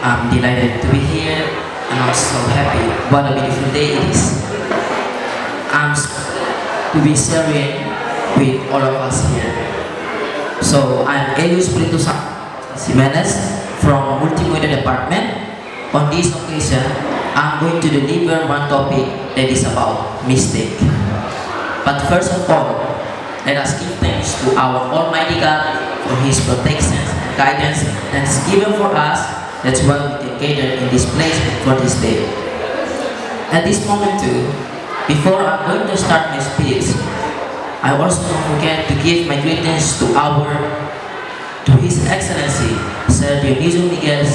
I'm delighted to be here and I'm so happy. What a beautiful day it is. I'm to be sharing with all of us here. So I'm Helio Ximenes from Multimedia Department. On this occasion, I'm going to deliver one topic that is about mistake. But first of all, let us give thanks to our Almighty God for His protection and guidance that is given for us. That's why we can gather in this place for this day. At this moment too, before I'm going to start my speech, I also don't forget to give my greetings to His Excellency Sir Dionisio Miguel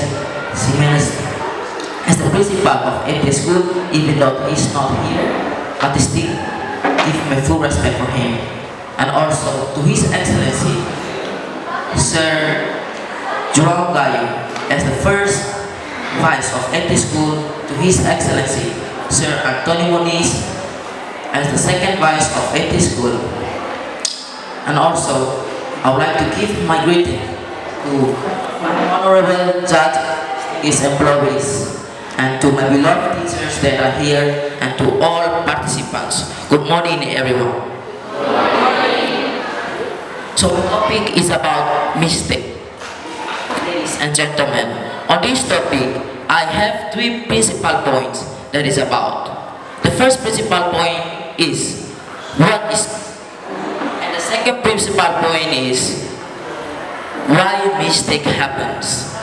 Ximenes as the principal of ETI School, even though he's not here, but still give my full respect for him. And also to His Excellency Sir Joao Gayo as the first vice of ETI School, to His Excellency Sir Antonio Moniz as the second vice of ETI School. And also, I would like to give my greeting to my honorable judge, his employees, and to my beloved teachers that are here, and to all participants. Good morning, everyone. So the topic is about mistake. Ladies and gentlemen, on this topic, I have three principal points that is about. The first principal point is what is, and the second principal point is why mistake happens.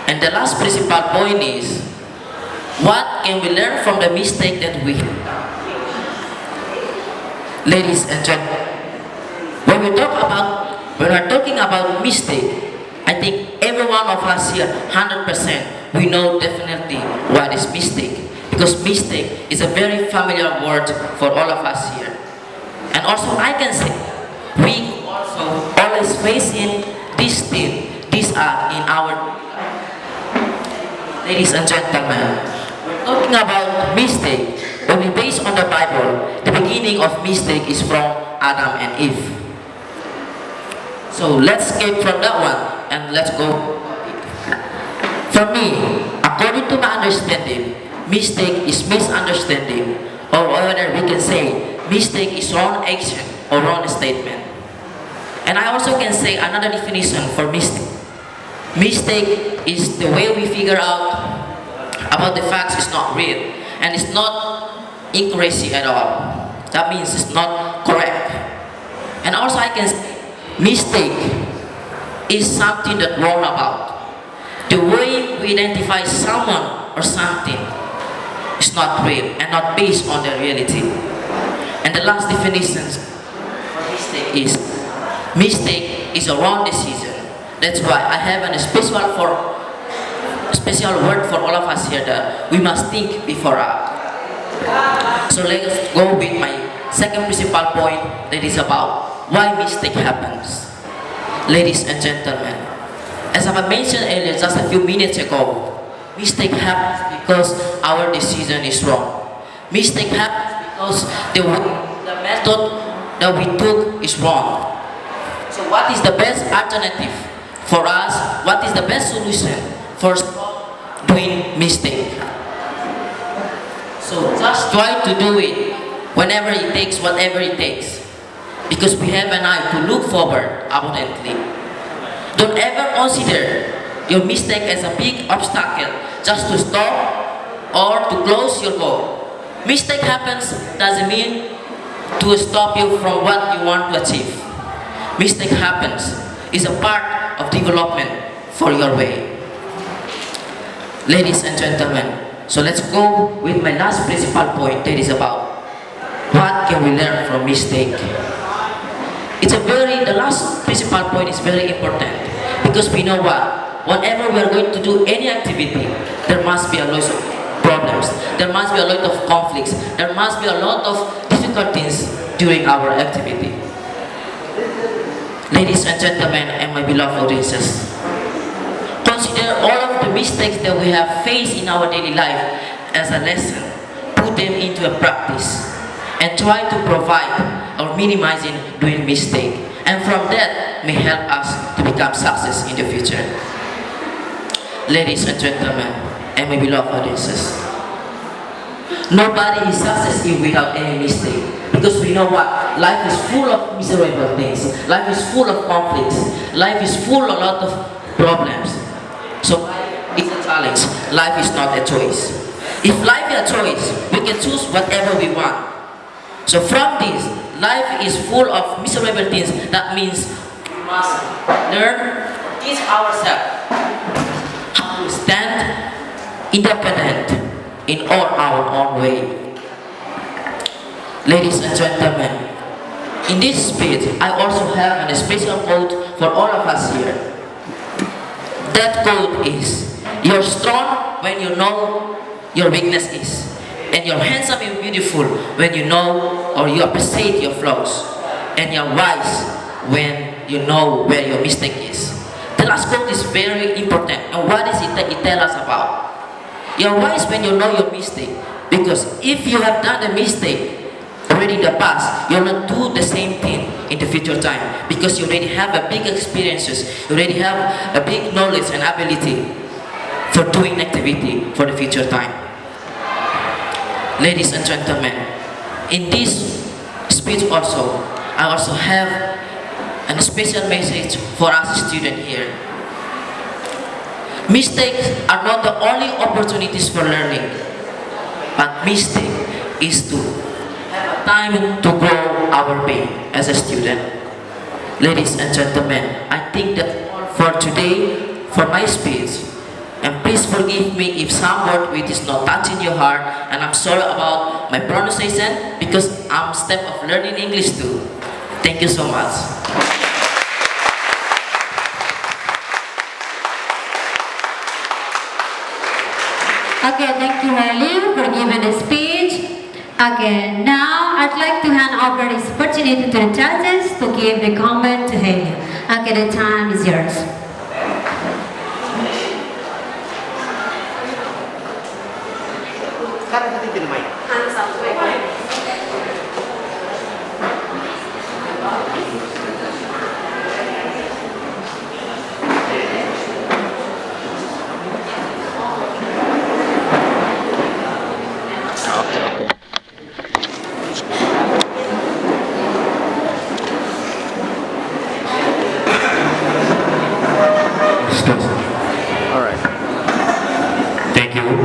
And the last principal point is what can we learn from the mistake that we have. Ladies and gentlemen, when we're talking about mistake, I think every one of us here, 100%, we know definitely what is mistake. Because mistake is a very familiar word for all of us here. And also I can say, we also always facing this thing, these are in our. Ladies and gentlemen, we're talking about mistake. When we base on the Bible, the beginning of mistake is from Adam and Eve. So let's escape from that one and let's go. For me, according to my understanding, mistake is misunderstanding, or whether we can say mistake is wrong action or wrong statement. And I also can say another definition for mistake. Mistake is the way we figure out about the facts is not real and it's not accuracy at all. That means it's not correct. And also I can say mistake is something that wrong about. The way we identify someone or something is not real and not based on the reality. And the last definition for mistake is a wrong decision. That's why I have a special word for all of us here that we must think before act. So let's go with my second principal point that is about why mistake happens. Ladies and gentlemen, as I mentioned earlier just a few minutes ago, mistake happens because our decision is wrong. Mistake happens because the method that we took is wrong. So what is the best alternative for us? What is the best solution for doing mistake? So just try to do it whenever it takes, whatever it takes. Because we have an eye to look forward abundantly. Don't ever consider your mistake as a big obstacle just to stop or to close your goal. Mistake happens doesn't mean to stop you from what you want to achieve. Mistake happens is a part of development for your way. Ladies and gentlemen, so let's go with my last principal point that is about what can we learn from mistake. The last principal point is very important because we know what, whenever we are going to do any activity, there must be a lot of problems, there must be a lot of conflicts, there must be a lot of difficulties during our activity. Ladies and gentlemen and my beloved audiences, consider all of the mistakes that we have faced in our daily life as a lesson, put them into a practice, and try to provide or minimizing doing mistake, and from that may help us to become success in the future. Ladies and gentlemen, and my beloved audiences, nobody is successful without any mistake. Because we know what? Life is full of miserable things. Life is full of conflicts. Life is full of a lot of problems. So it's a challenge. Life is not a choice. If life is a choice, we can choose whatever we want. So from this, life is full of miserable things. That means we must learn, teach ourselves how to stand independent in all our own way. Ladies and gentlemen, in this speech, I also have a special quote for all of us here. That quote is, "You're strong when you know your weakness is, and you're handsome and beautiful when you know or you appreciate your flaws, and you're wise when you know where your mistake is." The last quote is very important, and what is it that it tells us about? You're wise when you know your mistake, because if you have done a mistake already in the past, you'll not do the same thing in the future time, because you already have a big experiences, you already have a big knowledge and ability for doing activity for the future time. Ladies and gentlemen, in this speech also, I also have a special message for us students here. Mistakes are not the only opportunities for learning, but mistake is to have a time to grow our brain as a student. Ladies and gentlemen, I think that's all for today for my speech. And please forgive me if some word which is not touching your heart, and I'm sorry about my pronunciation because I'm step of learning English too. Thank you so much. Okay, thank you, Helio, for giving the speech. Okay, now I'd like to hand over this opportunity to the judges to give the comment to Helio. Okay, the time is yours. Thank you.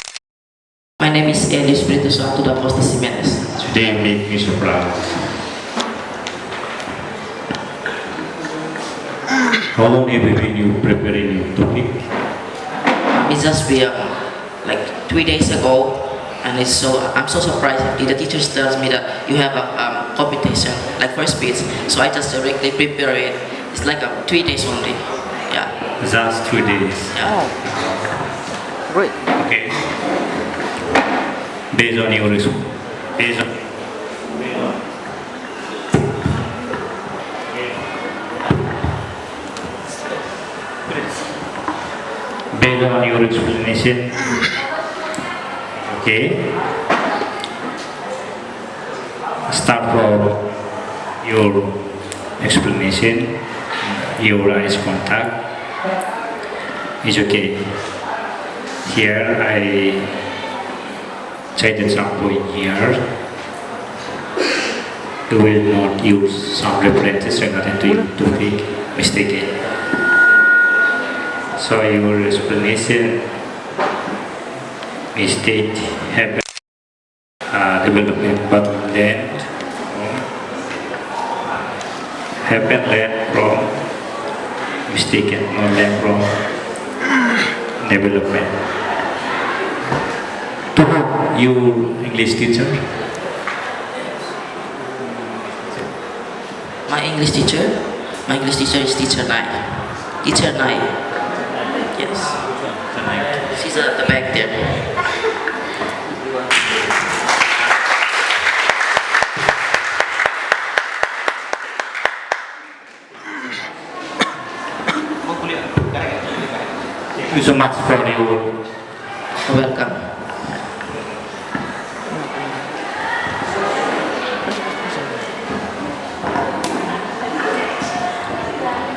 My name is Helio Ximenes. Today make me so proud. How long have you been preparing your topic? It's just been like 3 days ago, and I'm so surprised. The teacher tells me that you have a competition like for speech, so I just directly prepare it. It's like 3 days only. Yeah. Just 2 days. Yeah. Great. Okay. Based on your explanation. Okay. Start from your explanation. Your eyes contact. It's okay. Here I take the example here. You will not use some references regarding to be mistaken. So your explanation mistake happen development but then happen learn from mistaken, not learn from development. To whom your English teacher? My English teacher? My English teacher is Teacher Nai. Teacher Nai. Yes. She's at the back there. Thank you so much for your Welcome.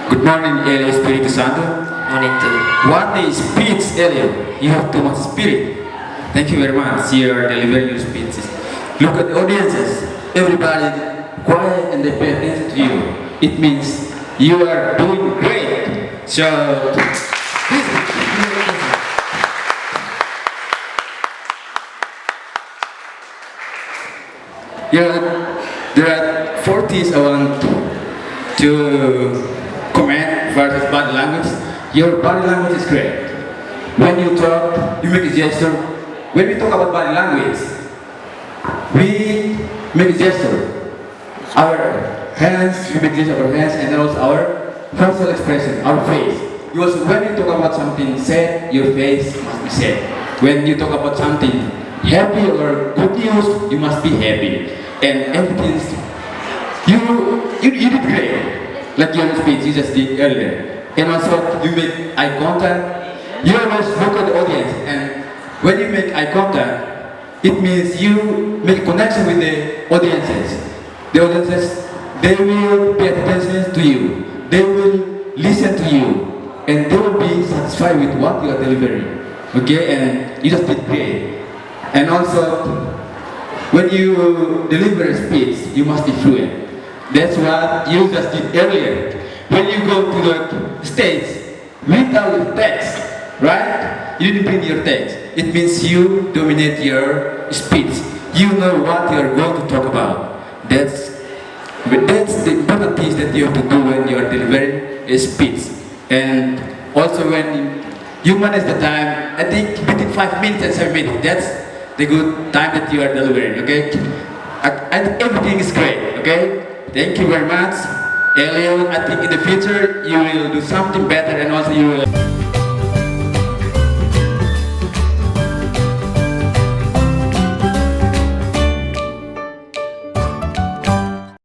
Good morning, Helio Espiritu Santo. No need to. What is speech, Helio? You have too much spirit. Thank you very much. You are delivering your speeches. Look at the audiences. Everybody quiet and they pay attention to you. It means you are doing great. So, there are 4 things I want to comment versus body language. Your body language is great. When you talk, you make a gesture. When we talk about body language, we make a gesture. Our hands, we make gesture of our hands, and then also our facial expression, our face. Because when you talk about something sad, your face must be sad. When you talk about something happy or good news, you must be happy. And everything's you did great. Like your speech you just did earlier. And also you make eye contact. You always look at the audience, and when you make eye contact, it means you make connection with the audiences. The audiences, they will pay attention to you. They will listen to you, and they will be satisfied with what you are delivering. Okay, and you just did great. And also, when you deliver a speech, you must be fluent. That's what you just did earlier. When you go to the stage without your text, right? You didn't bring your text. It means you dominate your speech. You know what you are going to talk about. That's the important things that you have to do when you are delivering a speech. And also when you manage the time, I think between 5 minutes and 7 minutes, that's the good time that you are delivering, okay? And everything is great, okay? Thank you very much. Helio, I think in the future you will do something better, and also you will